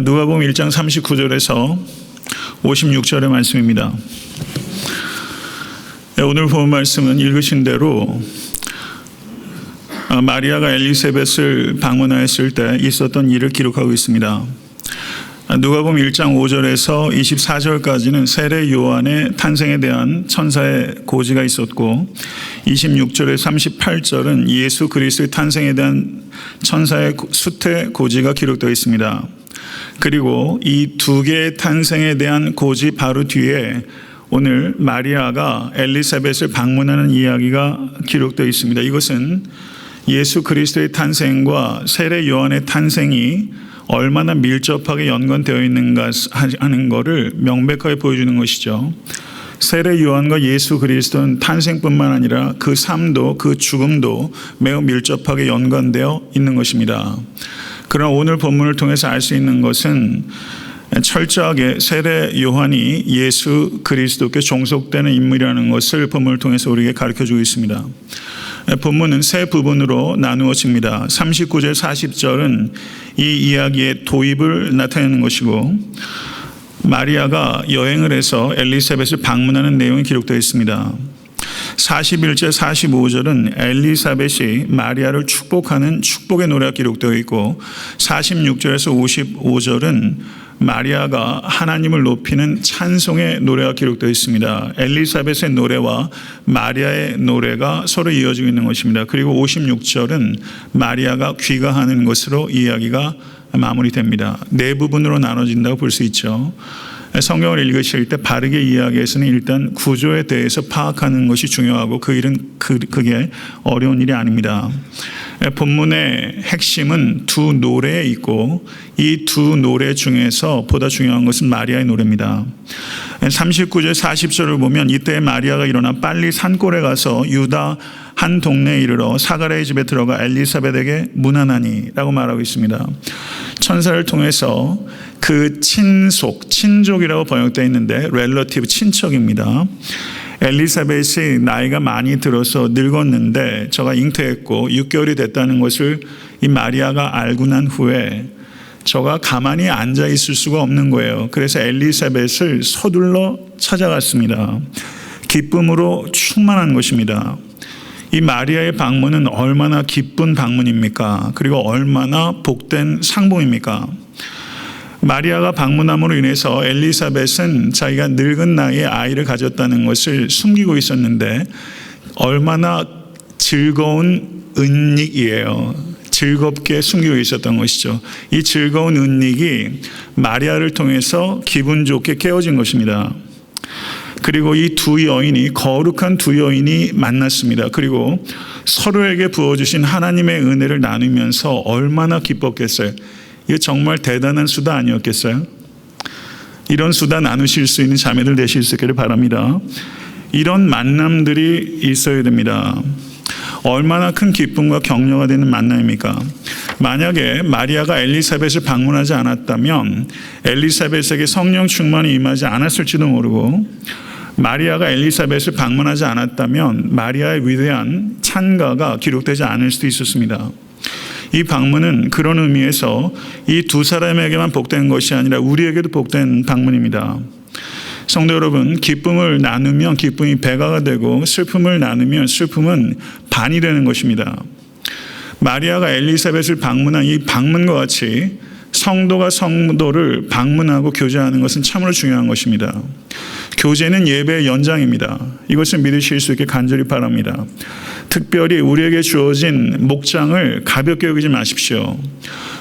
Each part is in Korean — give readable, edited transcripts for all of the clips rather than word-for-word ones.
누가복음 1장 39절에서 56절의 말씀입니다. 오늘 본 말씀은 읽으신 대로 마리아가 엘리사벳을 방문하였을 때 있었던 일을 기록하고 있습니다. 누가복음 1장 5절에서 24절까지는 세례 요한의 탄생에 대한 천사의 고지가 있었고 26절에서 38절은 예수 그리스도의 탄생에 대한 천사의 수태 고지가 기록되어 있습니다. 그리고 이 두 개의 탄생에 대한 고지 바로 뒤에 오늘 마리아가 엘리사벳을 방문하는 이야기가 기록되어 있습니다. 이것은 예수 그리스도의 탄생과 세례 요한의 탄생이 얼마나 밀접하게 연관되어 있는가 하는 것을 명백하게 보여주는 것이죠. 세례 요한과 예수 그리스도는 탄생뿐만 아니라 그 삶도 그 죽음도 매우 밀접하게 연관되어 있는 것입니다. 그러나 오늘 본문을 통해서 알 수 있는 것은 철저하게 세례 요한이 예수 그리스도께 종속되는 인물이라는 것을 본문을 통해서 우리에게 가르쳐주고 있습니다. 본문은 세 부분으로 나누어집니다. 39절 40절은 이 이야기의 도입을 나타내는 것이고 마리아가 여행을 해서 엘리사벳을 방문하는 내용이 기록되어 있습니다. 41절 45절은 엘리사벳이 마리아를 축복하는 축복의 노래가 기록되어 있고 46절에서 55절은 마리아가 하나님을 높이는 찬송의 노래가 기록되어 있습니다. 엘리사벳의 노래와 마리아의 노래가 서로 이어지고 있는 것입니다. 그리고 56절은 마리아가 귀가하는 것으로 이야기가 마무리됩니다. 네 부분으로 나눠진다고 볼 수 있죠. 성경을 읽으실 때 바르게 이야기해서는 일단 구조에 대해서 파악하는 것이 중요하고 그 일은 그게 어려운 일이 아닙니다. 본문의 핵심은 두 노래에 있고 이 두 노래 중에서 보다 중요한 것은 마리아의 노래입니다. 39절 40절을 보면 이때 마리아가 일어나 빨리 산골에 가서 유다 한 동네에 이르러 사가랴의 집에 들어가 엘리사벳에게 문안하니 라고 말하고 있습니다. 천사를 통해서 그 친족이라고 번역되어 있는데 렐러티브 친척입니다. 엘리사벳이 나이가 많이 들어서 늙었는데 저가 잉태했고 6개월이 됐다는 것을 이 마리아가 알고 난 후에 저가 가만히 앉아 있을 수가 없는 거예요. 그래서 엘리사벳을 서둘러 찾아갔습니다. 기쁨으로 충만한 것입니다. 이 마리아의 방문은 얼마나 기쁜 방문입니까? 그리고 얼마나 복된 상봉입니까? 마리아가 방문함으로 인해서 엘리사벳은 자기가 늙은 나이에 아이를 가졌다는 것을 숨기고 있었는데 얼마나 즐거운 은닉이에요. 즐겁게 숨기고 있었던 것이죠. 이 즐거운 은닉이 마리아를 통해서 기분 좋게 깨어진 것입니다. 그리고 이 두 여인이 거룩한 두 여인이 만났습니다. 그리고 서로에게 부어주신 하나님의 은혜를 나누면서 얼마나 기뻤겠어요. 이게 정말 대단한 수다 아니었겠어요? 이런 수다 나누실 수 있는 자매들 되실 수 있기를 바랍니다. 이런 만남들이 있어야 됩니다. 얼마나 큰 기쁨과 격려가 되는 만남입니까? 만약에 마리아가 엘리사벳을 방문하지 않았다면 엘리사벳에게 성령 충만이 임하지 않았을지도 모르고 마리아가 엘리사벳을 방문하지 않았다면 마리아의 위대한 찬가가 기록되지 않을 수도 있었습니다. 이 방문은 그런 의미에서 이 두 사람에게만 복된 것이 아니라 우리에게도 복된 방문입니다. 성도 여러분, 기쁨을 나누면 기쁨이 배가 되고 슬픔을 나누면 슬픔은 반이 되는 것입니다. 마리아가 엘리사벳을 방문한 이 방문과 같이 성도가 성도를 방문하고 교제하는 것은 참으로 중요한 것입니다. 교제는 예배의 연장입니다. 이것을 믿으실 수 있게 간절히 바랍니다. 특별히 우리에게 주어진 목장을 가볍게 여기지 마십시오.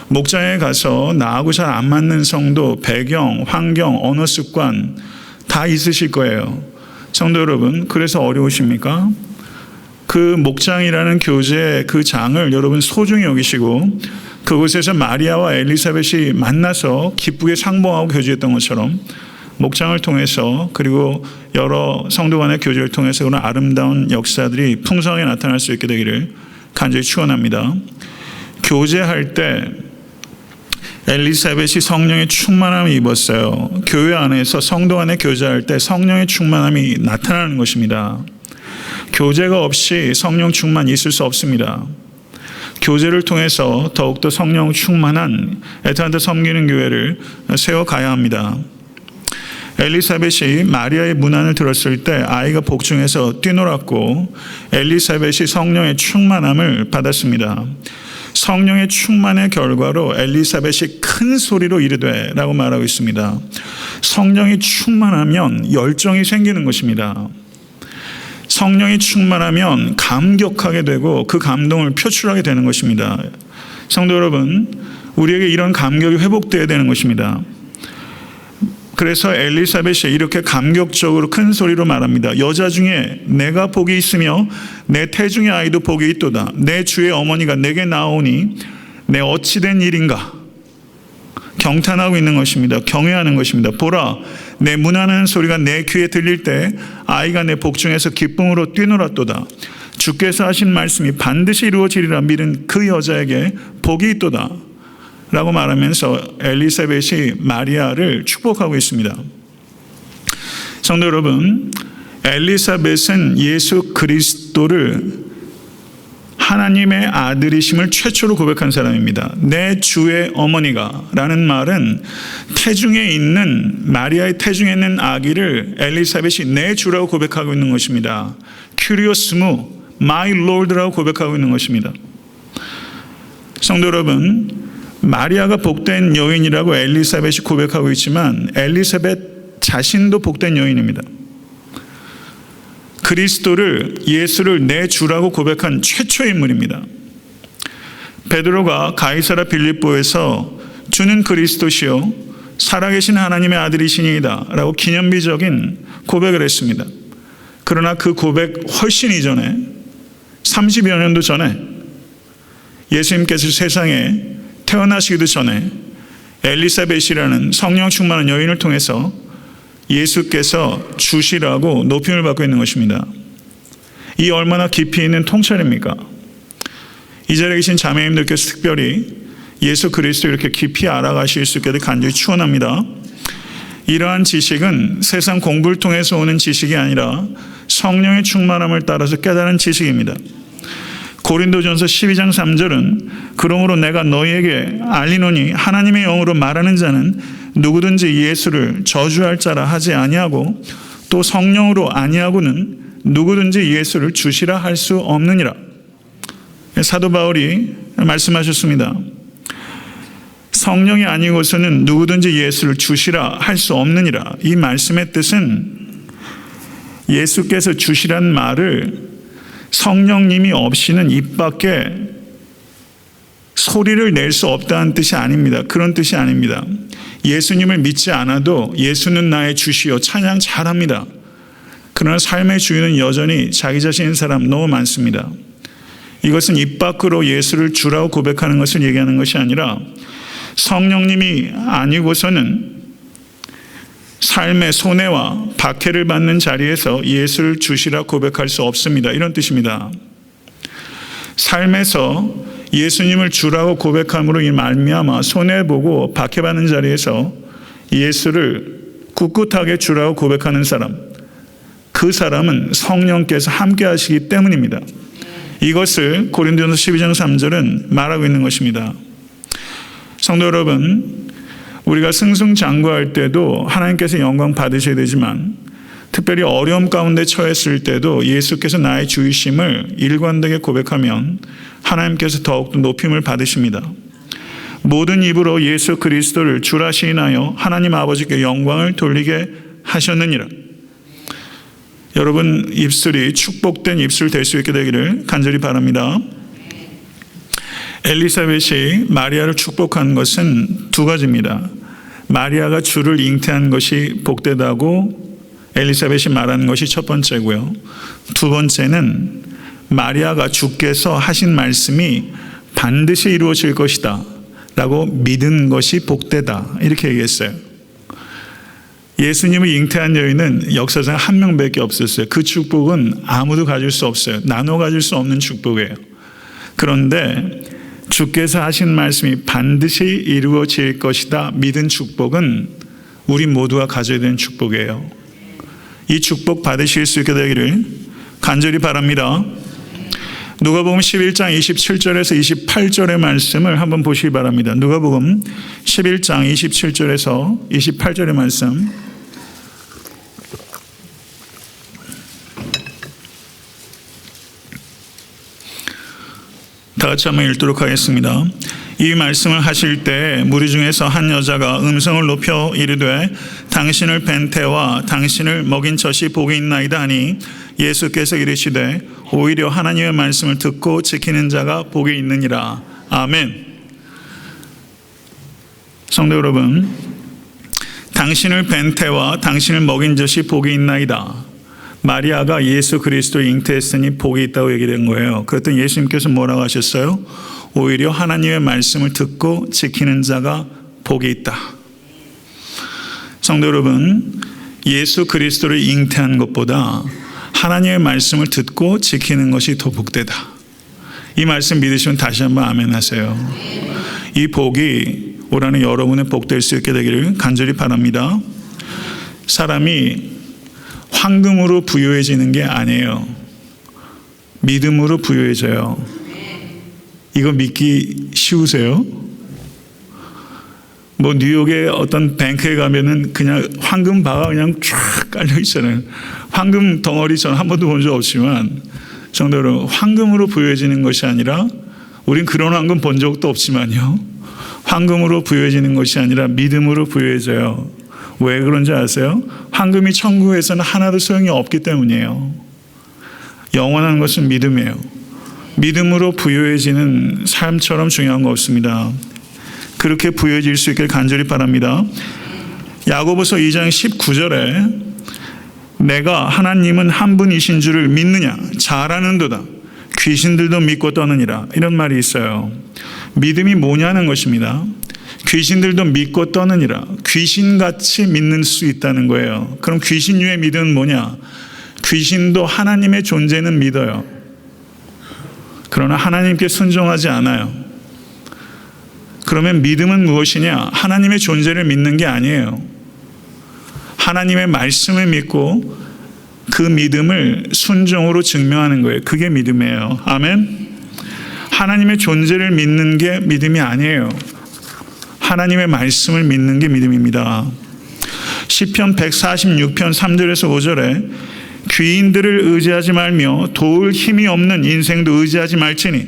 목장에 가서 나하고 잘 안 맞는 성도, 배경, 환경, 언어 습관 다 있으실 거예요. 성도 여러분, 그래서 어려우십니까? 그 목장이라는 교제 그 장을 여러분 소중히 여기시고 그곳에서 마리아와 엘리사벳이 만나서 기쁘게 상봉하고 교제했던 것처럼 목장을 통해서 그리고 여러 성도 간의 교제를 통해서 그런 아름다운 역사들이 풍성하게 나타날 수 있게 되기를 간절히 축원합니다. 교제할 때 엘리사벳이 성령의 충만함을 입었어요. 교회 안에서 성도 간에 교제할 때 성령의 충만함이 나타나는 것입니다. 교제가 없이 성령 충만이 있을 수 없습니다. 교제를 통해서 더욱더 성령 충만한 애타한테 섬기는 교회를 세워가야 합니다. 엘리사벳이 마리아의 문안을 들었을 때 아이가 복중에서 뛰놀았고 엘리사벳이 성령의 충만함을 받았습니다. 성령의 충만의 결과로 엘리사벳이 큰 소리로 이르되 라고 말하고 있습니다. 성령이 충만하면 열정이 생기는 것입니다. 성령이 충만하면 감격하게 되고 그 감동을 표출하게 되는 것입니다. 성도 여러분, 우리에게 이런 감격이 회복되어야 되는 것입니다. 그래서 엘리사벳이 이렇게 감격적으로 큰 소리로 말합니다. 여자 중에 내가 복이 있으며 내 태중의 아이도 복이 있도다. 내 주의 어머니가 내게 나오니 내 어찌 된 일인가. 경탄하고 있는 것입니다. 경외하는 것입니다. 보라, 내 문하는 소리가 내 귀에 들릴 때 아이가 내 복중에서 기쁨으로 뛰놀았도다. 주께서 하신 말씀이 반드시 이루어지리라 믿은 그 여자에게 복이 있도다 라고 말하면서 엘리사벳이 마리아를 축복하고 있습니다. 성도 여러분, 엘리사벳은 예수 그리스도를 하나님의 아들이심을 최초로 고백한 사람입니다. 내 주의 어머니가 라는 말은 태중에 있는 마리아의 태중에 있는 아기를 엘리사벳이 내 주라고 고백하고 있는 것입니다. 큐리오스무 마이 롤드라고 고백하고 있는 것입니다. 성도 여러분, 마리아가 복된 여인이라고 엘리사벳이 고백하고 있지만 엘리사벳 자신도 복된 여인입니다. 그리스도를, 예수를 내 주라고 고백한 최초의 인물입니다. 베드로가 가이사라 빌립보에서 주는 그리스도시요 살아계신 하나님의 아들이시니이다 라고 기념비적인 고백을 했습니다. 그러나 그 고백 훨씬 이전에 30여 년도 전에 예수님께서 세상에 태어나시기도 전에 엘리사벳이라는 성령 충만한 여인을 통해서 예수께서 주시라고 높임을 받고 있는 것입니다. 이 얼마나 깊이 있는 통찰입니까? 이 자리에 계신 자매님들께서 특별히 예수 그리스도 이렇게 깊이 알아가실 수 있게 간절히 축원합니다. 이러한 지식은 세상 공부를 통해서 오는 지식이 아니라 성령의 충만함을 따라서 깨달은 지식입니다. 고린도전서 12장 3절은 그러므로 내가 너희에게 알리노니 하나님의 영으로 말하는 자는 누구든지 예수를 저주할 자라 하지 아니하고 또 성령으로 아니하고는 누구든지 예수를 주시라 할 수 없느니라. 사도 바울이 말씀하셨습니다. 성령이 아니고서는 누구든지 예수를 주시라 할 수 없느니라. 이 말씀의 뜻은 예수께서 주시란 말을 성령님이 없이는 입 밖에 소리를 낼 수 없다는 뜻이 아닙니다. 그런 뜻이 아닙니다. 예수님을 믿지 않아도 예수는 나의 주시요 찬양 잘합니다. 그러나 삶의 주인은 여전히 자기 자신인 사람 너무 많습니다. 이것은 입 밖으로 예수를 주라고 고백하는 것을 얘기하는 것이 아니라 성령님이 아니고서는 삶의 손해와 박해를 받는 자리에서 예수를 주시라 고백할 수 없습니다. 이런 뜻입니다. 삶에서 예수님을 주라고 고백함으로 이 말미암아 손해보고 박해받는 자리에서 예수를 꿋꿋하게 주라고 고백하는 사람, 그 사람은 성령께서 함께 하시기 때문입니다. 이것을 고린도전서 12장 3절은 말하고 있는 것입니다. 성도 여러분, 우리가 승승장구할 때도 하나님께서 영광 받으셔야 되지만 특별히 어려움 가운데 처했을 때도 예수께서 나의 주이심을 일관되게 고백하면 하나님께서 더욱더 높임을 받으십니다. 모든 입으로 예수 그리스도를 주라 시인하여 하나님 아버지께 영광을 돌리게 하셨느니라. 여러분 입술이 축복된 입술 될 수 있게 되기를 간절히 바랍니다. 엘리사벳이 마리아를 축복한 것은 두 가지입니다. 마리아가 주를 잉태한 것이 복되다고 엘리사벳이 말하는 것이 첫 번째고요. 두 번째는 마리아가 주께서 하신 말씀이 반드시 이루어질 것이다 라고 믿은 것이 복되다 이렇게 얘기했어요. 예수님을 잉태한 여인은 역사상 한 명밖에 없었어요. 그 축복은 아무도 가질 수 없어요. 나눠 가질 수 없는 축복이에요. 그런데 주께서 하신 말씀이 반드시 이루어질 것이다 믿은 축복은 우리 모두가 가져야 되는 축복이에요. 이 축복 받으실 수 있게 되기를 간절히 바랍니다. 누가복음 11장 27절에서 28절의 말씀을 한번 보시기 바랍니다. 누가복음 11장 27절에서 28절의 말씀. 다 같이 한번 읽도록 하겠습니다. 이 말씀을 하실 때 무리 중에서 한 여자가 음성을 높여 이르되 당신을 뵌 태와 당신을 먹인 젖이 복이 있나이다 하니 예수께서 이르시되 오히려 하나님의 말씀을 듣고 지키는 자가 복이 있느니라. 아멘. 성도 여러분, 당신을 뵌 태와 당신을 먹인 젖이 복이 있나이다. 마리아가 예수 그리스도를 잉태했으니 복이 있다고 얘기된 거예요. 그랬더니 예수님께서 뭐라고 하셨어요? 오히려 하나님의 말씀을 듣고 지키는 자가 복이 있다. 성도 여러분, 예수 그리스도를 잉태한 것보다 하나님의 말씀을 듣고 지키는 것이 더 복되다. 이 말씀 믿으시면 다시 한번 아멘 하세요. 이 복이 올 한해 여러분의 복될 수 있게 되기를 간절히 바랍니다. 사람이 황금으로 부유해지는 게 아니에요. 믿음으로 부유해져요. 이거 믿기 쉬우세요? 뭐 뉴욕의 어떤 뱅크에 가면은 그냥 황금 바가 그냥 쫙 깔려 있잖아요. 황금 덩어리 저는 한 번도 본 적 없지만, 성도 여러분, 황금으로 부유해지는 것이 아니라, 우린 그런 황금 본 적도 없지만요, 황금으로 부유해지는 것이 아니라 믿음으로 부유해져요. 왜 그런지 아세요? 황금이 천국에서는 하나도 소용이 없기 때문이에요. 영원한 것은 믿음이에요. 믿음으로 부유해지는 삶처럼 중요한 거 없습니다. 그렇게 부유해질 수 있길 간절히 바랍니다. 야고보서 2장 19절에 내가 하나님은 한 분이신 줄을 믿느냐? 잘 아는도다. 귀신들도 믿고 떠느니라. 이런 말이 있어요. 믿음이 뭐냐는 것입니다. 귀신들도 믿고 떠느니라. 귀신같이 믿는 수 있다는 거예요. 그럼 귀신류의 믿음은 뭐냐? 귀신도 하나님의 존재는 믿어요. 그러나 하나님께 순종하지 않아요. 그러면 믿음은 무엇이냐? 하나님의 존재를 믿는 게 아니에요. 하나님의 말씀을 믿고 그 믿음을 순종으로 증명하는 거예요. 그게 믿음이에요. 아멘. 하나님의 존재를 믿는 게 믿음이 아니에요. 하나님의 말씀을 믿는 게 믿음입니다. 시편 146편 3절에서 5절에 귀인들을 의지하지 말며 도울 힘이 없는 인생도 의지하지 말지니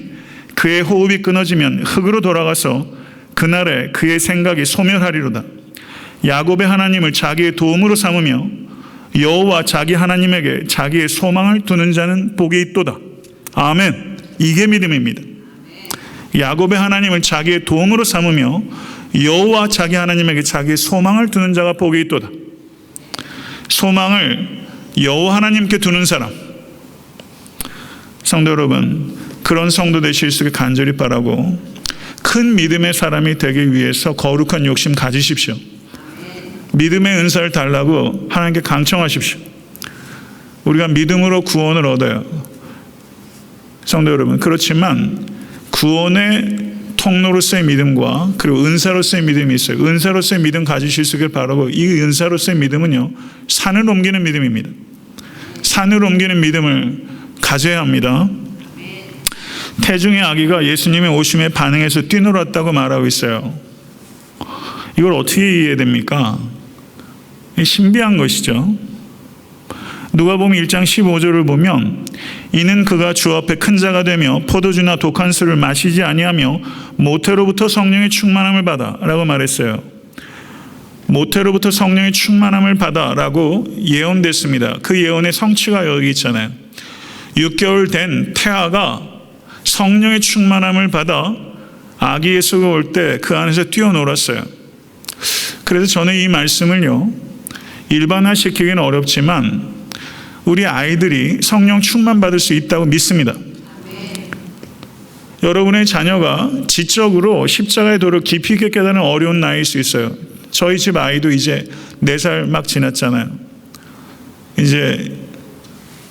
그의 호흡이 끊어지면 흙으로 돌아가서 그날에 그의 생각이 소멸하리로다. 야곱의 하나님을 자기의 도움으로 삼으며 여호와 자기 하나님에게 자기의 소망을 두는 자는 복이 있도다. 아멘. 이게 믿음입니다. 야곱의 하나님을 자기의 도움으로 삼으며 여호와 자기 하나님에게 자기의 소망을 두는 자가 복이 있도다. 소망을 여호와 하나님께 두는 사람, 성도 여러분, 그런 성도 되실 수 있게 간절히 바라고, 큰 믿음의 사람이 되기 위해서 거룩한 욕심 가지십시오. 믿음의 은사를 달라고 하나님께 강청하십시오. 우리가 믿음으로 구원을 얻어요, 성도 여러분. 그렇지만 구원의 통로로서의 믿음과 그리고 은사로서의 믿음이 있어요. 은사로서의 믿음 가지실 수 있길 바라고, 이 은사로서의 믿음은요, 산을 옮기는 믿음입니다. 산을 옮기는 믿음을 가져야 합니다. 태중의 아기가 예수님의 오심에 반응해서 뛰놀았다고 말하고 있어요. 이걸 어떻게 이해됩니까? 신비한 것이죠. 누가복음 1장 15절을 보면 이는 그가 주 앞에 큰 자가 되며 포도주나 독한 술을 마시지 아니하며 모태로부터 성령의 충만함을 받아 라고 말했어요. 모태로부터 성령의 충만함을 받아 라고 예언됐습니다. 그 예언의 성취가 여기 있잖아요. 6개월 된 태아가 성령의 충만함을 받아 아기 예수가 올 때 그 안에서 뛰어놀았어요. 그래서 저는 이 말씀을요, 일반화시키기는 어렵지만 우리 아이들이 성령 충만받을 수 있다고 믿습니다. 여러분의 자녀가 지적으로 십자가의 도를 깊이 있게 깨닫는 어려운 나이일 수 있어요. 저희 집 아이도 이제 4살 막 지났잖아요.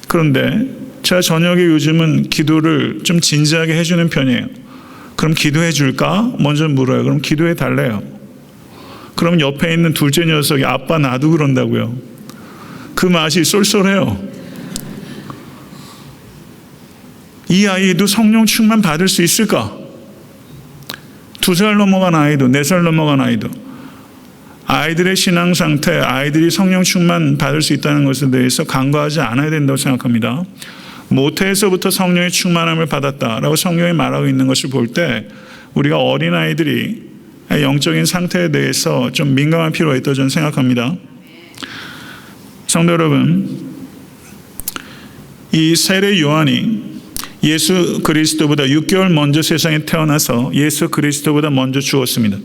그런데 제가 저녁에 요즘은 기도를 좀 진지하게 해주는 편이에요. 그럼 기도해 줄까? 먼저 물어요. 그럼 기도해 달래요. 그럼 옆에 있는 둘째 녀석이 아빠 나도 그런다고요. 그 맛이 쏠쏠해요. 이 아이도 성령 충만 받을 수 있을까? 2살 넘어간 아이도, 4살 넘어간 아이도, 아이들의 신앙 상태, 아이들이 성령 충만 받을 수 있다는 것에 대해서 간과하지 않아야 된다고 생각합니다. 모태에서부터 성령의 충만함을 받았다라고 성경이 말하고 있는 것을 볼 때 우리가 어린아이들이 영적인 상태에 대해서 좀 민감할 필요가 있다고 저는 생각합니다. 성도 여러분, 이 세례 요한이 예수 그리스도보다 6개월 먼저 세상에 태어나서 예수 그리스도보다 먼저 죽었습니다.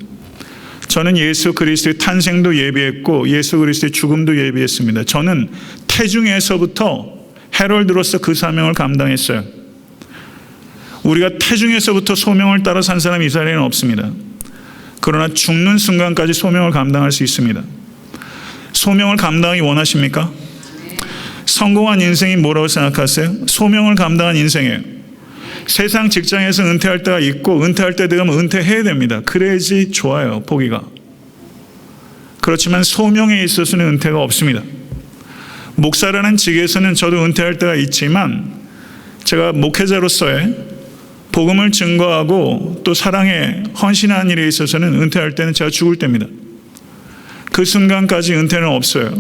저는 예수 그리스도의 탄생도 예비했고 예수 그리스도의 죽음도 예비했습니다. 저는 태중에서부터 헤럴드로서 그 사명을 감당했어요. 우리가 태중에서부터 소명을 따라 산 사람이 이스라엘에는 없습니다. 그러나 죽는 순간까지 소명을 감당할 수 있습니다. 소명을 감당하기 원하십니까? 성공한 인생이 뭐라고 생각하세요? 소명을 감당한 인생이에요. 세상 직장에서 은퇴할 때가 있고 은퇴할 때 되면 은퇴해야 됩니다. 그래야지 좋아요, 보기가. 그렇지만 소명에 있어서는 은퇴가 없습니다. 목사라는 직에서는 저도 은퇴할 때가 있지만 제가 목회자로서의 복음을 증거하고 또 사랑에 헌신하는 일에 있어서는 은퇴할 때는 제가 죽을 때입니다. 그 순간까지 은퇴는 없어요.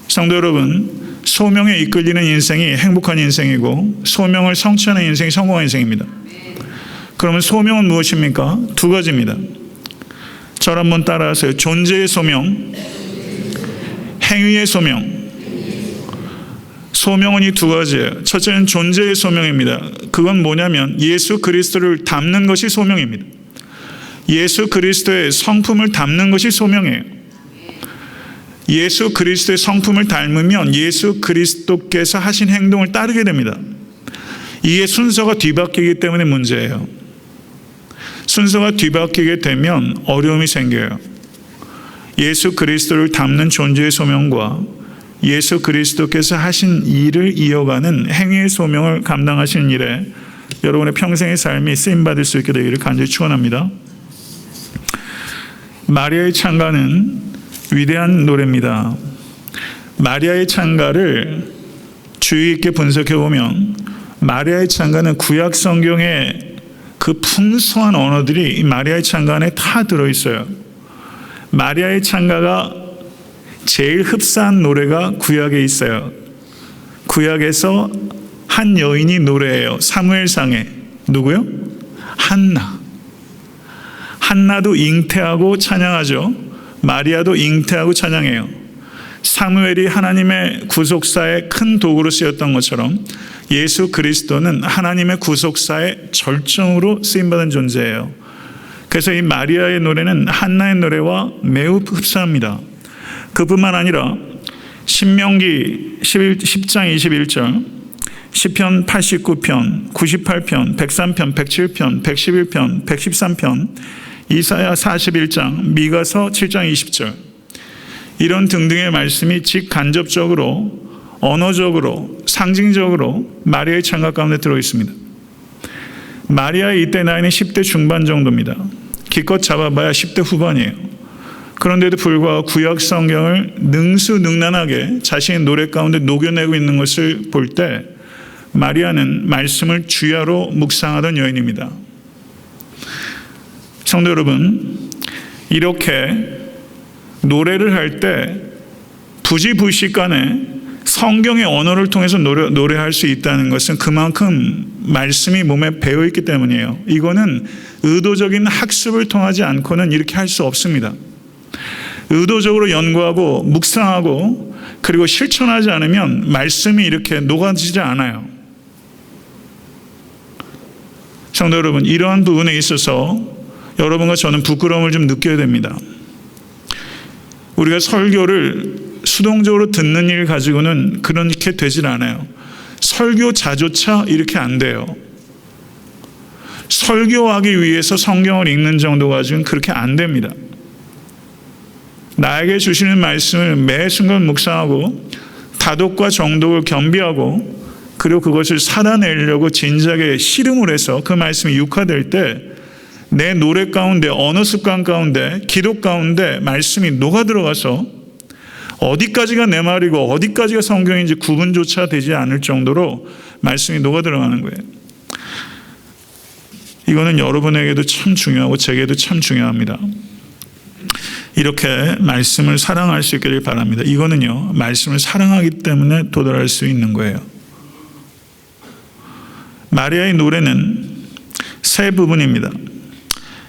성도 여러분, 소명에 이끌리는 인생이 행복한 인생이고 소명을 성취하는 인생이 성공한 인생입니다. 그러면 소명은 무엇입니까? 2가지입니다. 저를 한번 따라하세요. 존재의 소명, 행위의 소명. 소명은 이 2가지예요. 첫째는 존재의 소명입니다. 그건 뭐냐면 예수 그리스도를 닮는 것이 소명입니다. 예수 그리스도의 성품을 닮는 것이 소명이에요. 예수 그리스도의 성품을 닮으면 예수 그리스도께서 하신 행동을 따르게 됩니다. 이게 순서가 뒤바뀌기 때문에 문제예요. 순서가 뒤바뀌게 되면 어려움이 생겨요. 예수 그리스도를 닮는 존재의 소명과 예수 그리스도께서 하신 일을 이어가는 행위의 소명을 감당하시는 일에 여러분의 평생의 삶이 쓰임받을 수 있게 되기를 간절히 축원합니다. 마리아의 찬가는 위대한 노래입니다. 마리아의 찬가를 주의 있게 분석해 보면 마리아의 찬가는 구약 성경의 그 풍성한 언어들이 마리아의 찬가 안에 다 들어있어요. 마리아의 찬가가 제일 흡사한 노래가 구약에 있어요. 구약에서 한 여인이 노래해요. 사무엘상에. 누구요? 한나. 한나도 잉태하고 찬양하죠. 마리아도 잉태하고 찬양해요. 사무엘이 하나님의 구속사의 큰 도구로 쓰였던 것처럼 예수 그리스도는 하나님의 구속사의 절정으로 쓰임받은 존재예요. 그래서 이 마리아의 노래는 한나의 노래와 매우 흡사합니다. 그뿐만 아니라 신명기 10장 21절, 시편 89편, 98편, 103편, 107편, 111편, 113편, 이사야 41장, 미가서 7장 20절, 이런 등등의 말씀이 직간접적으로 언어적으로 상징적으로 마리아의 찬가 가운데 들어있습니다. 마리아의 이때 나이는 10대 중반 정도입니다. 기껏 잡아봐야 10대 후반이에요. 그런데도 불구하고 구약 성경을 능수능란하게 자신의 노래 가운데 녹여내고 있는 것을 볼 때 마리아는 말씀을 주야로 묵상하던 여인입니다. 성도 여러분, 이렇게 노래를 할 때 부지불식간에 성경의 언어를 통해서 노래할 수 있다는 것은 그만큼 말씀이 몸에 배어있기 때문이에요. 이거는 의도적인 학습을 통하지 않고는 이렇게 할 수 없습니다. 의도적으로 연구하고 묵상하고 그리고 실천하지 않으면 말씀이 이렇게 녹아지지 않아요. 성도 여러분, 이러한 부분에 있어서 여러분과 저는 부끄러움을 좀 느껴야 됩니다. 우리가 설교를 수동적으로 듣는 일 가지고는 그렇게 되질 않아요. 설교자조차 이렇게 안 돼요. 설교하기 위해서 성경을 읽는 정도 가지고는 그렇게 안 됩니다. 나에게 주시는 말씀을 매 순간 묵상하고 다독과 정독을 겸비하고 그리고 그것을 살아내려고 진작에 씨름을 해서 그 말씀이 육화될 때 내 노래 가운데, 언어 습관 가운데, 기도 가운데 말씀이 녹아 들어가서 어디까지가 내 말이고 어디까지가 성경인지 구분조차 되지 않을 정도로 말씀이 녹아 들어가는 거예요. 이거는 여러분에게도 참 중요하고 제게도 참 중요합니다. 이렇게 말씀을 사랑할 수 있기를 바랍니다. 이거는요, 말씀을 사랑하기 때문에 도달할 수 있는 거예요. 마리아의 노래는 세 부분입니다.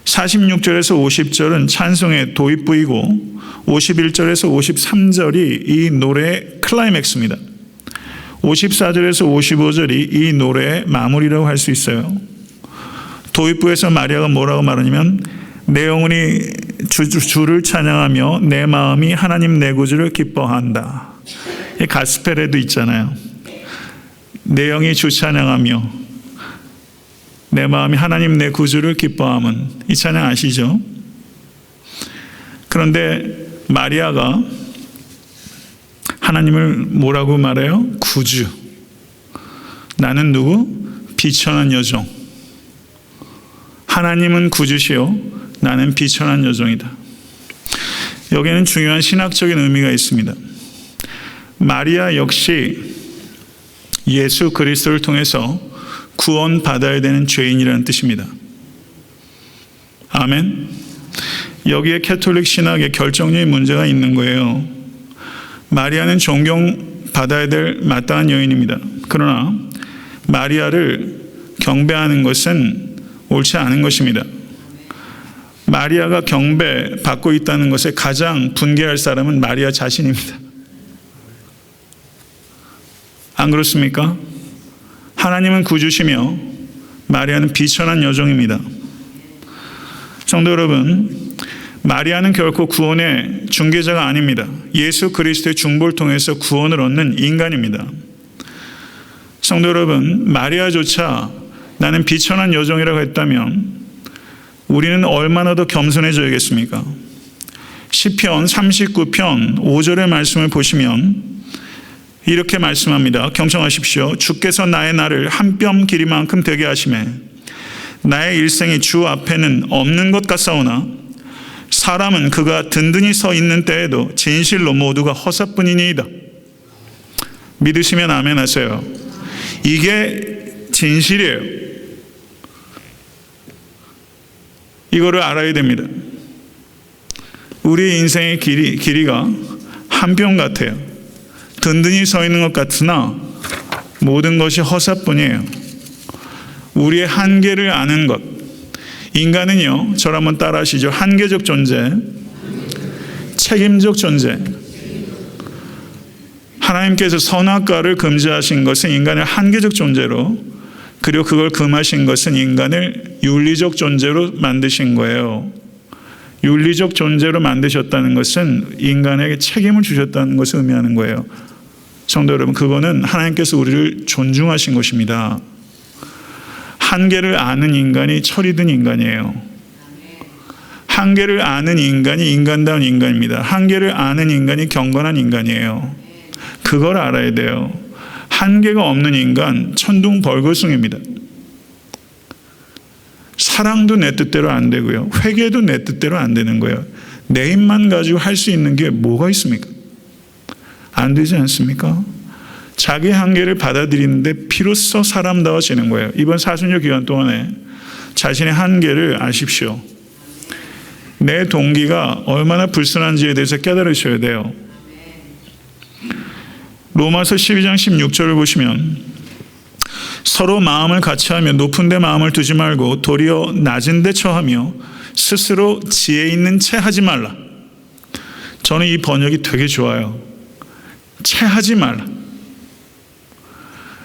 46절에서 50절은 찬송의 도입부이고 51절에서 53절이 이 노래의 클라이맥스입니다. 54절에서 55절이 이 노래의 마무리라고 할 수 있어요. 도입부에서 마리아가 뭐라고 말하냐면 내 영혼이 주를 찬양하며 내 마음이 하나님 내 구주를 기뻐한다. 이 가스펠에도 있잖아요. 내 영이 주 찬양하며 내 마음이 하나님 내 구주를 기뻐함은, 이 찬양 아시죠? 그런데 마리아가 하나님을 뭐라고 말해요? 구주. 나는 누구? 비천한 여종. 하나님은 구주시요 나는 비천한 여종이다. 여기에는 중요한 신학적인 의미가 있습니다. 마리아 역시 예수 그리스도를 통해서 구원받아야 되는 죄인이라는 뜻입니다. 아멘. 여기에 캐톨릭 신학에 결정적인 문제가 있는 거예요. 마리아는 존경받아야 될 마땅한 여인입니다. 그러나 마리아를 경배하는 것은 옳지 않은 것입니다. 마리아가 경배받고 있다는 것에 가장 분개할 사람은 마리아 자신입니다. 안 그렇습니까? 하나님은 구주시며 마리아는 비천한 여종입니다. 성도 여러분, 마리아는 결코 구원의 중개자가 아닙니다. 예수 그리스도의 중보를 통해서 구원을 얻는 인간입니다. 성도 여러분, 마리아조차 나는 비천한 여종이라고 했다면 우리는 얼마나 더 겸손해져야겠습니까? 시편 39편 5절의 말씀을 보시면 이렇게 말씀합니다. 경청하십시오. 주께서 나의 날을 한 뼘 길이만큼 되게 하시매 나의 일생이 주 앞에는 없는 것 같사오나 사람은 그가 든든히 서 있는 때에도 진실로 모두가 허사뿐이니이다. 믿으시면 아멘 하세요. 이게 진실이에요. 이거를 알아야 됩니다. 우리 인생의 길이가 한 뼘 같아요. 든든히 서 있는 것 같으나 모든 것이 허사뿐이에요. 우리의 한계를 아는 것. 인간은요, 저를 한번 따라 하시죠. 한계적 존재, 책임적 존재. 하나님께서 선악과를 금지하신 것은 인간을 한계적 존재로, 그리고 그걸 금하신 것은 인간을 윤리적 존재로 만드신 거예요. 윤리적 존재로 만드셨다는 것은 인간에게 책임을 주셨다는 것을 의미하는 거예요. 성도 여러분, 그거는 하나님께서 우리를 존중하신 것입니다. 한계를 아는 인간이 철이 든 인간이에요. 한계를 아는 인간이 인간다운 인간입니다. 한계를 아는 인간이 경건한 인간이에요. 그걸 알아야 돼요. 한계가 없는 인간 천둥벌거숭입니다. 사랑도 내 뜻대로 안 되고요. 회개도 내 뜻대로 안 되는 거예요. 내 힘만 가지고 할 수 있는 게 뭐가 있습니까? 안 되지 않습니까? 자기 한계를 받아들이는데 비로소 사람다워지는 거예요. 이번 사순절 기간 동안에 자신의 한계를 아십시오. 내 동기가 얼마나 불순한지에 대해서 깨달으셔야 돼요. 로마서 12장 16절을 보시면 서로 마음을 같이하며 높은 데 마음을 두지 말고 도리어 낮은 데 처하며 스스로 지혜 있는 채 하지 말라. 저는 이 번역이 되게 좋아요. 채 하지 말라.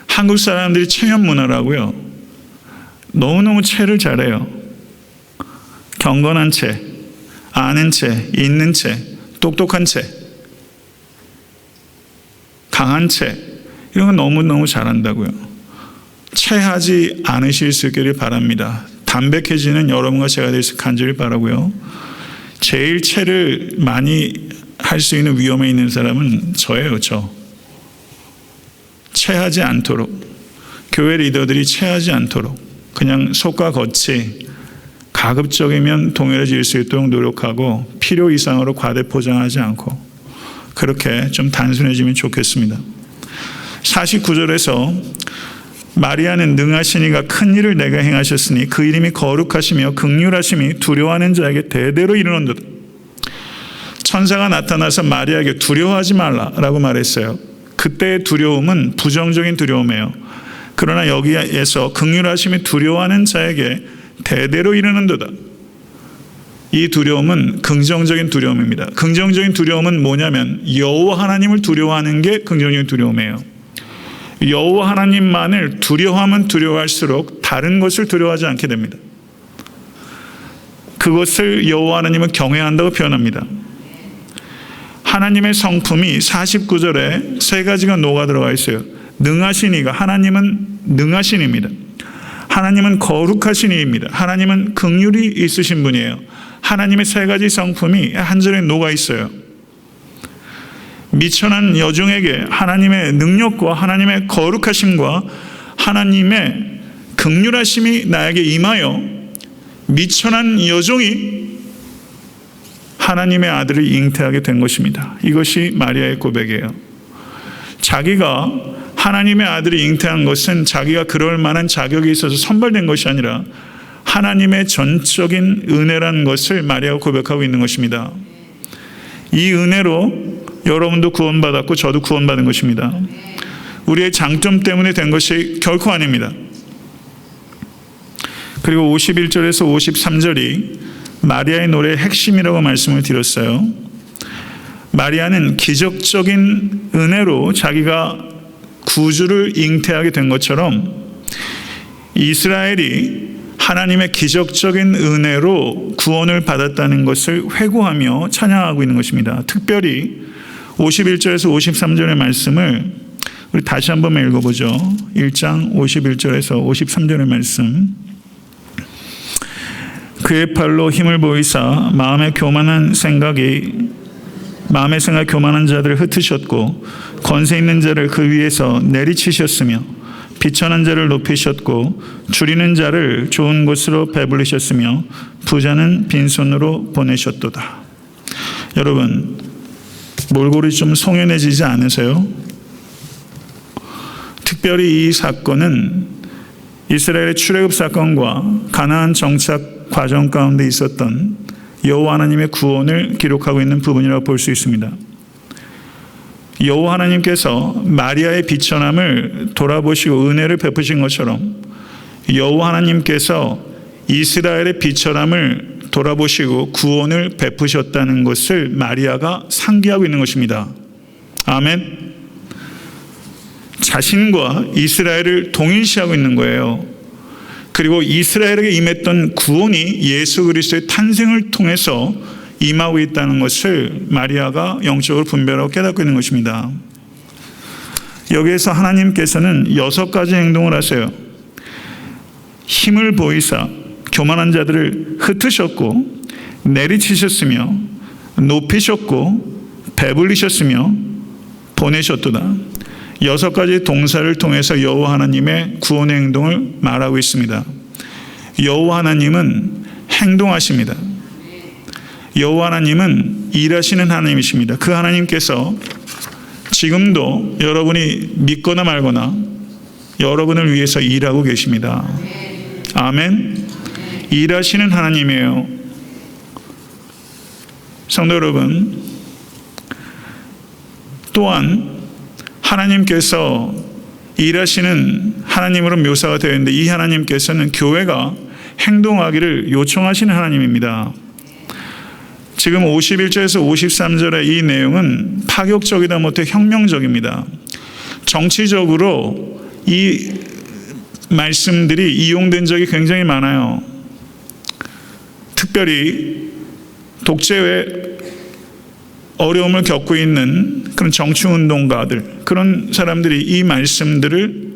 한국 사람들이 체면 문화라고요. 너무너무 채를 잘해요. 경건한 채, 아는 채, 있는 채, 똑똑한 채, 강한 채, 이런 건 너무너무 잘한다고요. 채하지 않으실 수 있기를 바랍니다. 담백해지는 여러분과 제가 될 수 간절히 바라고요. 제일 채를 많이 할 수 있는 위험에 있는 사람은 저예요. 채하지 않도록, 교회 리더들이 채하지 않도록 그냥 속과 겉이 가급적이면 동일해질 수 있도록 노력하고 필요 이상으로 과대 포장하지 않고 그렇게 좀 단순해지면 좋겠습니다. 49절에서 마리아는 능하시니가 큰 일을 내가 행하셨으니 그 이름이 거룩하시며 긍휼하심이 두려워하는 자에게 대대로 이르는도다. 천사가 나타나서 마리아에게 두려워하지 말라라고 말했어요. 그때의 두려움은 부정적인 두려움이에요. 그러나 여기에서 긍휼하심이 두려워하는 자에게 대대로 이르는도다. 이 두려움은 긍정적인 두려움입니다. 긍정적인 두려움은 뭐냐면 여호와 하나님을 두려워하는 게 긍정적인 두려움이에요. 여호와 하나님만을 두려워하면 두려워할수록 다른 것을 두려워하지 않게 됩니다. 그것을 여호와 하나님은 경외한다고 표현합니다. 하나님의 성품이 49절에 세 가지가 녹아 들어가 있어요. 능하신 이가, 하나님은 능하신 이입니다. 하나님은 거룩하신 이입니다. 하나님은 긍휼이 있으신 분이에요. 하나님의 세 가지 성품이 한 절에 녹아 있어요. 미천한 여종에게 하나님의 능력과 하나님의 거룩하심과 하나님의 긍휼하심이 나에게 임하여 미천한 여종이 하나님의 아들을 잉태하게 된 것입니다. 이것이 마리아의 고백이에요. 자기가 하나님의 아들이 잉태한 것은 자기가 그럴 만한 자격이 있어서 선발된 것이 아니라 하나님의 전적인 은혜라는 것을 마리아가 고백하고 있는 것입니다. 이 은혜로 여러분도 구원받았고 저도 구원받은 것입니다. 우리의 장점 때문에 된 것이 결코 아닙니다. 그리고 51절에서 53절이 마리아의 노래의 핵심이라고 말씀을 드렸어요. 마리아는 기적적인 은혜로 자기가 구주를 잉태하게 된 것처럼 이스라엘이 하나님의 기적적인 은혜로 구원을 받았다는 것을 회고하며 찬양하고 있는 것입니다. 특별히 51절에서 53절의 말씀을 우리 다시 한번 읽어보죠. 1장 51절에서 53절의 말씀. 그의 팔로 힘을 보이사 마음의 생각 교만한 자들을 흩으셨고 권세 있는 자를 그 위에서 내리치셨으며 비천한 자를 높이셨고 줄이는 자를 좋은 곳으로 배불리셨으며 부자는 빈손으로 보내셨도다. 여러분, 몰골이 좀 송연해지지 않으세요? 특별히 이 사건은 이스라엘의 출애굽 사건과 가나안 정착 과정 가운데 있었던 여호와 하나님의 구원을 기록하고 있는 부분이라고 볼 수 있습니다. 여호와 하나님께서 마리아의 비천함을 돌아보시고 은혜를 베푸신 것처럼 여호와 하나님께서 이스라엘의 비천함을 돌아보시고 구원을 베푸셨다는 것을 마리아가 상기하고 있는 것입니다. 아멘. 자신과 이스라엘을 동일시하고 있는 거예요. 그리고 이스라엘에게 임했던 구원이 예수 그리스도의 탄생을 통해서 임하고 있다는 것을 마리아가 영적으로 분별하고 깨닫고 있는 것입니다. 여기에서 하나님께서는 6가지 행동을 하세요. 힘을 보이사 교만한 자들을 흩으셨고 내리치셨으며 높이셨고 배불리셨으며 보내셨도다. 6가지 동사를 통해서 여호와 하나님의 구원의 행동을 말하고 있습니다. 여호와 하나님은 행동하십니다. 여호와 하나님은 일하시는 하나님이십니다. 그 하나님께서 지금도 여러분이 믿거나 말거나 여러분을 위해서 일하고 계십니다. 아멘. 일하시는 하나님이에요. 성도 여러분, 또한 하나님께서 일하시는 하나님으로 묘사가 되어 있는데 이 하나님께서는 교회가 행동하기를 요청하시는 하나님입니다. 지금 51절에서 53절의 이 내용은 파격적이다 못해 혁명적입니다. 정치적으로 이 말씀들이 이용된 적이 굉장히 많아요. 특별히 독재의 어려움을 겪고 있는 그런 정치운동가들, 그런 사람들이 이 말씀들을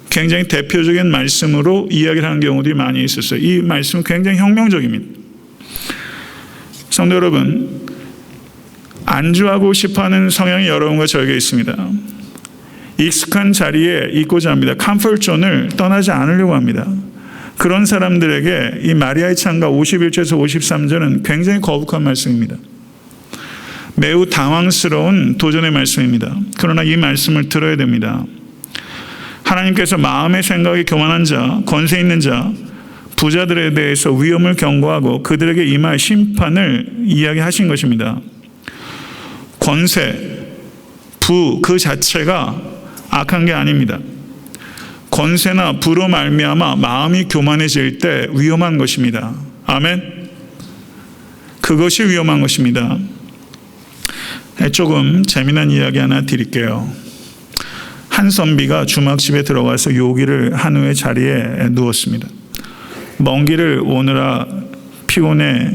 굉장히 대표적인 말씀으로 이야기를 하는 경우들이 많이 있었어요. 이 말씀은 굉장히 혁명적입니다. 성도 여러분, 안주하고 싶어하는 성향이 여러분과 저에게 있습니다. 익숙한 자리에 있고자 합니다. 컴포트 존을 떠나지 않으려고 합니다. 그런 사람들에게 이 마리아의 찬가 51절에서 53절은 굉장히 거북한 말씀입니다. 매우 당황스러운 도전의 말씀입니다. 그러나 이 말씀을 들어야 됩니다. 하나님께서 마음의 생각이 교만한 자, 권세 있는 자, 부자들에 대해서 위험을 경고하고 그들에게 임할 심판을 이야기하신 것입니다. 권세, 부 그 자체가 악한 게 아닙니다. 권세나 부로 말미암아 마음이 교만해질 때 위험한 것입니다. 아멘. 그것이 위험한 것입니다. 조금 재미난 이야기 하나 드릴게요. 한 선비가 주막집에 들어가서 요기를 한 후에 자리에 누웠습니다. 먼 길을 오느라 피곤해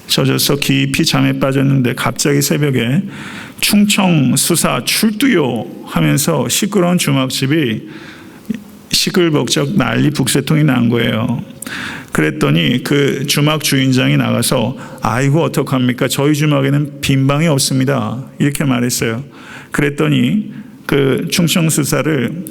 젖어서 깊이 잠에 빠졌는데 갑자기 새벽에 충청수사 출두요 하면서 시끄러운 주막집이 시끌벅적 난리 북새통이 난 거예요. 그랬더니 그 주막 주인장이 나가서 아이고 어떡합니까? 저희 주막에는 빈 방이 없습니다. 이렇게 말했어요. 그랬더니 그 충청수사를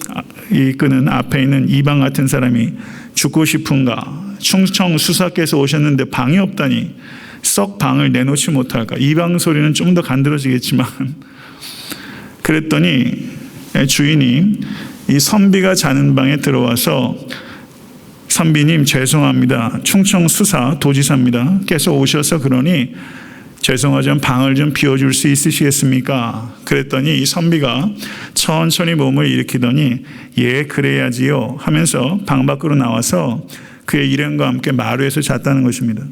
이끄는 앞에 있는 이방 같은 사람이 죽고 싶은가? 충청수사께서 오셨는데 방이 없다니 썩 방을 내놓지 못할까? 이방 소리는 좀 더 간드러지겠지만 그랬더니 주인이 이 선비가 자는 방에 들어와서 선비님 죄송합니다. 충청수사 도지사입니다. 께서 오셔서 그러니 죄송하지만 방을 좀 비워줄 수 있으시겠습니까? 그랬더니 이 선비가 천천히 몸을 일으키더니 예 그래야지요 하면서 방 밖으로 나와서 그의 일행과 함께 마루에서 잤다는 것입니다.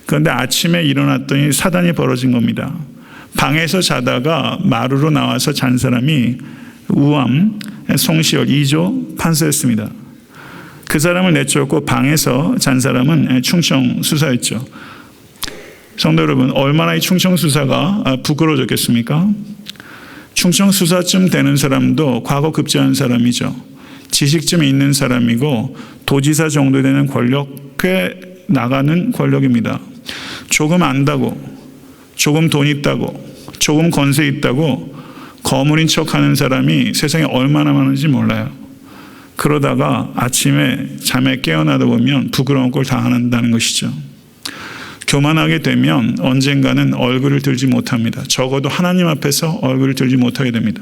그런데 아침에 일어났더니 사단이 벌어진 겁니다. 방에서 자다가 마루로 나와서 잔 사람이 우암, 송시열 2조 판사였습니다. 그 사람을 내쫓고 방에서 잔 사람은 충청수사였죠. 성도 여러분, 얼마나 이 충청수사가 부끄러워졌겠습니까? 충청수사쯤 되는 사람도 과거 급제한 사람이죠. 지식 좀 있는 사람이고 도지사 정도 되는 권력, 꽤 나가는 권력입니다. 조금 안다고, 조금 돈 있다고, 조금 권세 있다고 거물인 척하는 사람이 세상에 얼마나 많은지 몰라요. 그러다가 아침에 잠에 깨어나다 보면 부끄러운 꼴 다 한다는 것이죠. 교만하게 되면 언젠가는 얼굴을 들지 못합니다. 적어도 하나님 앞에서 얼굴을 들지 못하게 됩니다.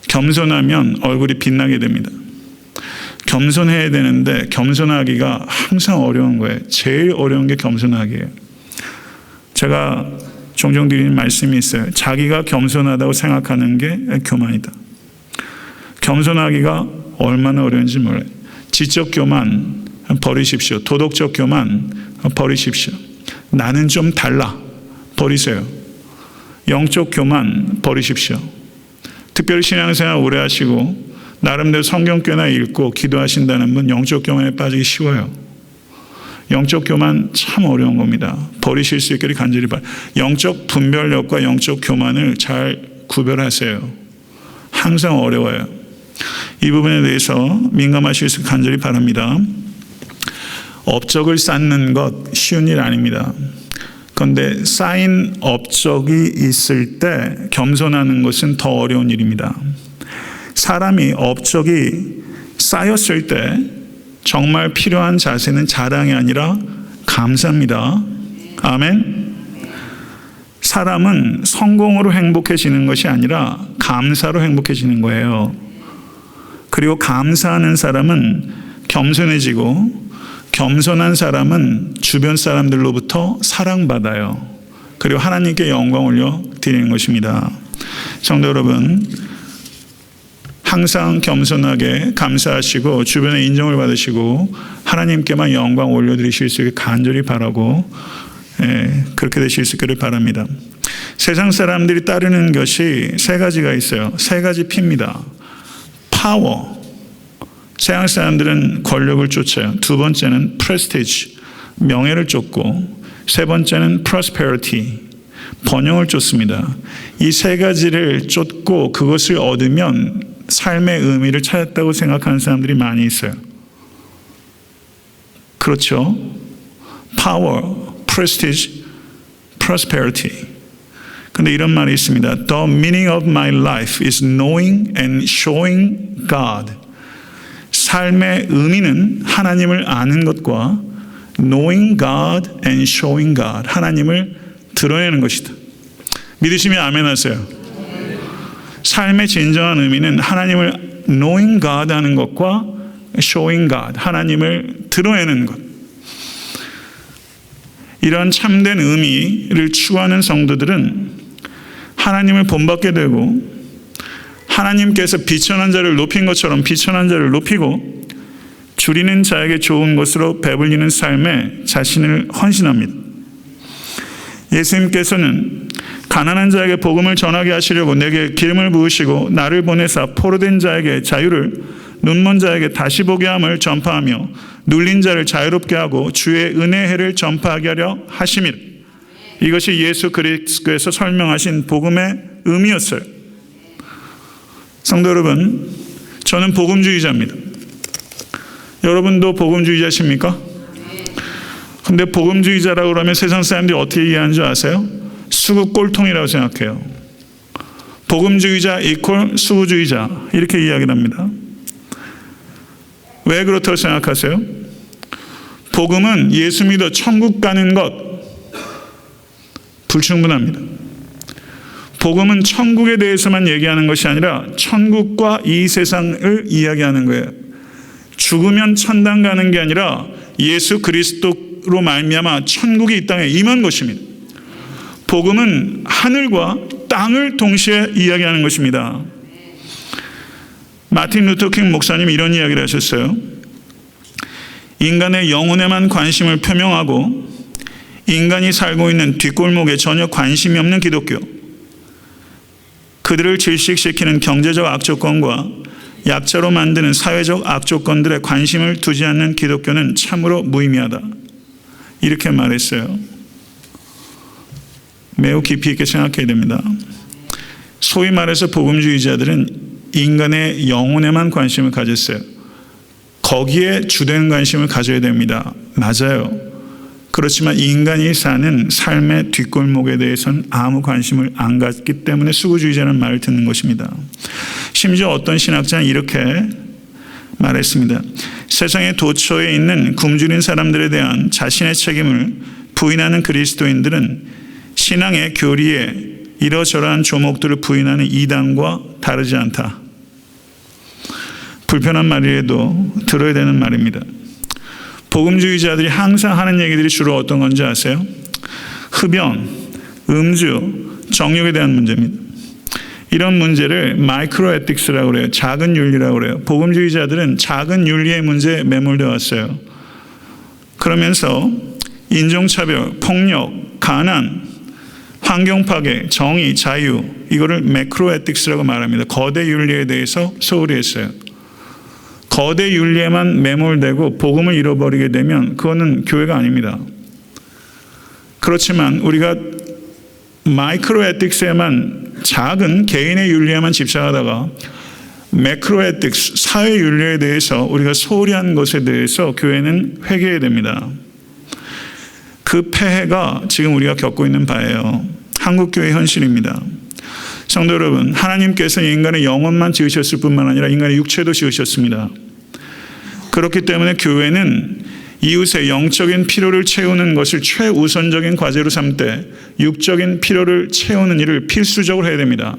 겸손하면 얼굴이 빛나게 됩니다. 겸손해야 되는데 겸손하기가 항상 어려운 거예요. 제일 어려운 게 겸손하기예요. 제가 종종 드리는 말씀이 있어요. 자기가 겸손하다고 생각하는 게 교만이다. 겸손하기가 얼마나 어려운지 몰라요. 지적 교만 버리십시오. 도덕적 교만 버리십시오. 나는 좀 달라 버리세요. 영적 교만 버리십시오. 특별히 신앙생활 오래 하시고 나름대로 성경 꽤나 읽고 기도하신다는 분 영적 교만에 빠지기 쉬워요. 영적 교만 참 어려운 겁니다. 버리실 수 있기를 간절히 바랍니다. 영적 분별력과 영적 교만을 잘 구별하세요. 항상 어려워요. 이 부분에 대해서 민감하실 수 간절히 바랍니다. 업적을 쌓는 것 쉬운 일 아닙니다. 그런데 쌓인 업적이 있을 때 겸손하는 것은 더 어려운 일입니다. 사람이 업적이 쌓였을 때 정말 필요한 자세는 자랑이 아니라 감사입니다. 아멘. 사람은 성공으로 행복해지는 것이 아니라 감사로 행복해지는 거예요. 그리고 감사하는 사람은 겸손해지고 겸손한 사람은 주변 사람들로부터 사랑받아요. 그리고 하나님께 영광 올려 드리는 것입니다. 성도 여러분, 항상 겸손하게 감사하시고 주변의 인정을 받으시고 하나님께만 영광 올려드리실 수 있게 간절히 바라고 그렇게 되실 수 있기를 바랍니다. 세상 사람들이 따르는 것이 세 가지가 있어요. 세 가지 P입니다. 파워, 세상 사람들은 권력을 쫓아요. 두 번째는 prestige, 명예를 쫓고 세 번째는 prosperity, 번영을 쫓습니다. 이 세 가지를 쫓고 그것을 얻으면 삶의 의미를 찾았다고 생각하는 사람들이 많이 있어요. 그렇죠? Power, prestige, prosperity. 근데 이런 말이 있습니다. The meaning of my life is knowing and showing God. 삶의 의미는 하나님을 아는 것과 knowing God and showing God. 하나님을 드러내는 것이다. 믿으시면 아멘 하세요. 삶의 진정한 의미는 하나님을 knowing God 하는 것과 showing God, 하나님을 드러내는 것. 이러한 참된 의미를 추구하는 성도들은 하나님을 본받게 되고 하나님께서 비천한 자를 높인 것처럼 비천한 자를 높이고 줄이는 자에게 좋은 것으로 배불리는 삶에 자신을 헌신합니다. 예수님께서는 가난한 자에게 복음을 전하게 하시려고 내게 기름을 부으시고 나를 보내사 포로된 자에게 자유를, 눈먼 자에게 다시 보게 함을 전파하며 눌린 자를 자유롭게 하고 주의 은혜의 해를 전파하게 하려 하심이라. 이것이 예수 그리스도께서 설명하신 복음의 의미였어요. 성도 여러분, 저는 복음주의자입니다. 여러분도 복음주의자십니까? 근데 복음주의자라고 그러면 세상 사람들이 어떻게 이해하는 줄 아세요? 수구 꼴통이라고 생각해요. 복음주의자 이퀄 수구주의자, 이렇게 이야기를 합니다. 왜 그렇다고 생각하세요? 복음은 예수 믿어 천국 가는 것 불충분합니다. 복음은 천국에 대해서만 얘기하는 것이 아니라 천국과 이 세상을 이야기하는 거예요. 죽으면 천당 가는 게 아니라 예수 그리스도로 말미암아 천국이 이 땅에 임한 것입니다. 복음은 하늘과 땅을 동시에 이야기하는 것입니다. 마틴 루터 킹 목사님이 이런 이야기를 하셨어요. 인간의 영혼에만 관심을 표명하고 인간이 살고 있는 뒷골목에 전혀 관심이 없는 기독교, 그들을 질식시키는 경제적 악조건과 약자로 만드는 사회적 악조건들에 관심을 두지 않는 기독교는 참으로 무의미하다, 이렇게 말했어요. 매우 깊이 있게 생각해야 됩니다. 소위 말해서 복음주의자들은 인간의 영혼에만 관심을 가졌어요. 거기에 주된 관심을 가져야 됩니다. 맞아요. 그렇지만 인간이 사는 삶의 뒷골목에 대해서는 아무 관심을 안 갖기 때문에 수구주의자라는 말을 듣는 것입니다. 심지어 어떤 신학자는 이렇게 말했습니다. 세상의 도처에 있는 굶주린 사람들에 대한 자신의 책임을 부인하는 그리스도인들은 신앙의 교리에 이러저러한 조목들을 부인하는 이단과 다르지 않다. 불편한 말이라도 들어야 되는 말입니다. 복음주의자들이 항상 하는 얘기들이 주로 어떤 건지 아세요? 흡연, 음주, 정욕에 대한 문제입니다. 이런 문제를 마이크로 에틱스라고 그래요. 작은 윤리라고 그래요. 복음주의자들은 작은 윤리의 문제에 매몰되어 왔어요. 그러면서 인종차별, 폭력, 가난, 환경파괴, 정의, 자유, 이거를 매크로 에틱스라고 말합니다. 거대 윤리에 대해서 소홀히 했어요. 거대 윤리에만 매몰되고 복음을 잃어버리게 되면 그거는 교회가 아닙니다. 그렇지만 우리가 마이크로 에틱스에만, 작은 개인의 윤리에만 집착하다가 매크로 에틱스, 사회 윤리에 대해서 우리가 소홀히 한 것에 대해서 교회는 회개해야 됩니다. 그 폐해가 지금 우리가 겪고 있는 바예요. 한국교회의 현실입니다. 성도 여러분, 하나님께서 인간의 영혼만 지으셨을 뿐만 아니라 인간의 육체도 지으셨습니다. 그렇기 때문에 교회는 이웃의 영적인 필요를 채우는 것을 최우선적인 과제로 삼되 육적인 필요를 채우는 일을 필수적으로 해야 됩니다.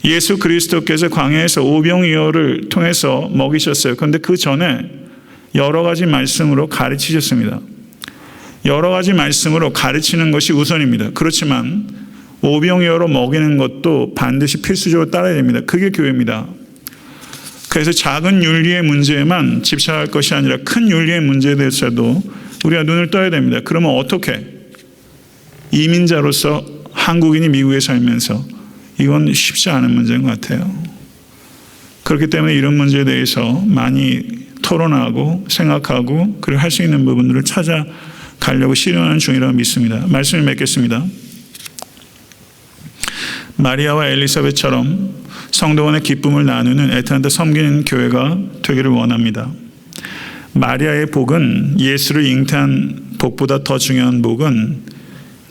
예수 그리스도께서 광야에서 오병이어를 통해서 먹이셨어요. 그런데 그 전에 여러 가지 말씀으로 가르치셨습니다. 여러 가지 말씀으로 가르치는 것이 우선입니다. 그렇지만 오병이어로 먹이는 것도 반드시 필수적으로 따라야 됩니다. 그게 교회입니다. 그래서 작은 윤리의 문제에만 집착할 것이 아니라 큰 윤리의 문제에 대해서도 우리가 눈을 떠야 됩니다. 그러면 어떻게? 이민자로서 한국인이 미국에 살면서 이건 쉽지 않은 문제인 것 같아요. 그렇기 때문에 이런 문제에 대해서 많이 토론하고 생각하고 그리고 할 수 있는 부분들을 찾아가려고 실현하는 중이라고 믿습니다. 말씀을 맺겠습니다. 마리아와 엘리사벳처럼 성도원의 기쁨을 나누는 애타한테 섬기는 교회가 되기를 원합니다. 마리아의 복은, 예수를 잉태한 복보다 더 중요한 복은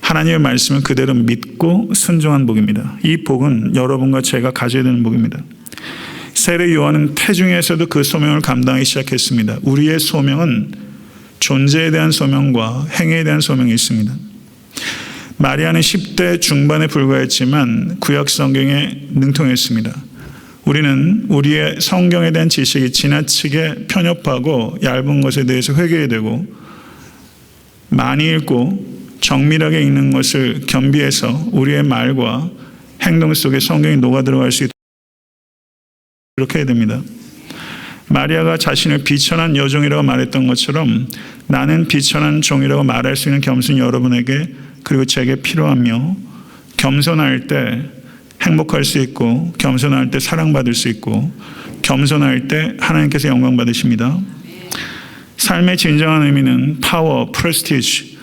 하나님의 말씀을 그대로 믿고 순종한 복입니다. 이 복은 여러분과 제가 가져야 되는 복입니다. 세례 요한은 태중에서도 그 소명을 감당하기 시작했습니다. 우리의 소명은 존재에 대한 소명과 행위에 대한 소명이 있습니다. 마리아는 10대 중반에 불과했지만 구약 성경에 능통했습니다. 우리는 우리의 성경에 대한 지식이 지나치게 편협하고 얇은 것에 대해서 회개해야 되고, 많이 읽고 정밀하게 읽는 것을 겸비해서 우리의 말과 행동 속에 성경이 녹아들어갈 수 있도록 그렇게 해야 됩니다. 마리아가 자신을 비천한 여종이라고 말했던 것처럼 나는 비천한 종이라고 말할 수 있는 겸손이 여러분에게 그리고 제게 필요하며, 겸손할 때 행복할 수 있고, 겸손할 때 사랑받을 수 있고, 겸손할 때 하나님께서 영광 받으십니다. 삶의 진정한 의미는 파워, 프레스티지,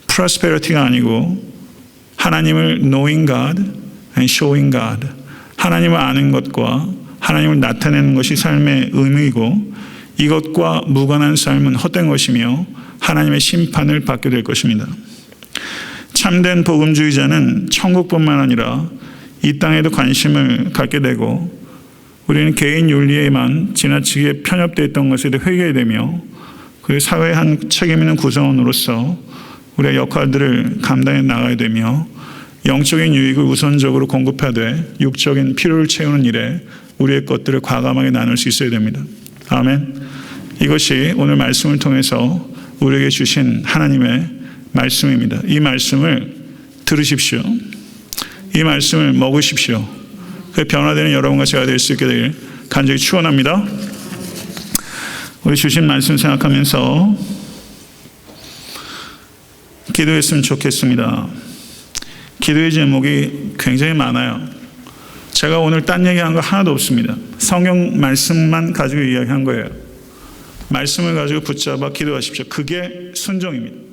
프로스페리티가 아니고 하나님을 knowing God and showing God, 하나님을 아는 것과 하나님을 나타내는 것이 삶의 의미이고, 이것과 무관한 삶은 헛된 것이며 하나님의 심판을 받게 될 것입니다. 참된 복음주의자는 천국뿐만 아니라 이 땅에도 관심을 갖게 되고, 우리는 개인 윤리에만 지나치게 편협되어 있던 것에 대해 회개해야 되며, 그 사회의 한 책임 있는 구성원으로서 우리의 역할들을 감당해 나가야 되며, 영적인 유익을 우선적으로 공급하되 육적인 필요를 채우는 일에 우리의 것들을 과감하게 나눌 수 있어야 됩니다. 아멘. 이것이 오늘 말씀을 통해서 우리에게 주신 하나님의 말씀입니다. 이 말씀을 들으십시오. 이 말씀을 먹으십시오. 그 변화되는 여러분과 제가 될 수 있게 되길 간절히 축원합니다. 우리 주신 말씀 생각하면서 기도했으면 좋겠습니다. 기도의 제목이 굉장히 많아요. 제가 오늘 딴 얘기한 거 하나도 없습니다. 성경 말씀만 가지고 이야기한 거예요. 말씀을 가지고 붙잡아 기도하십시오. 그게 순종입니다.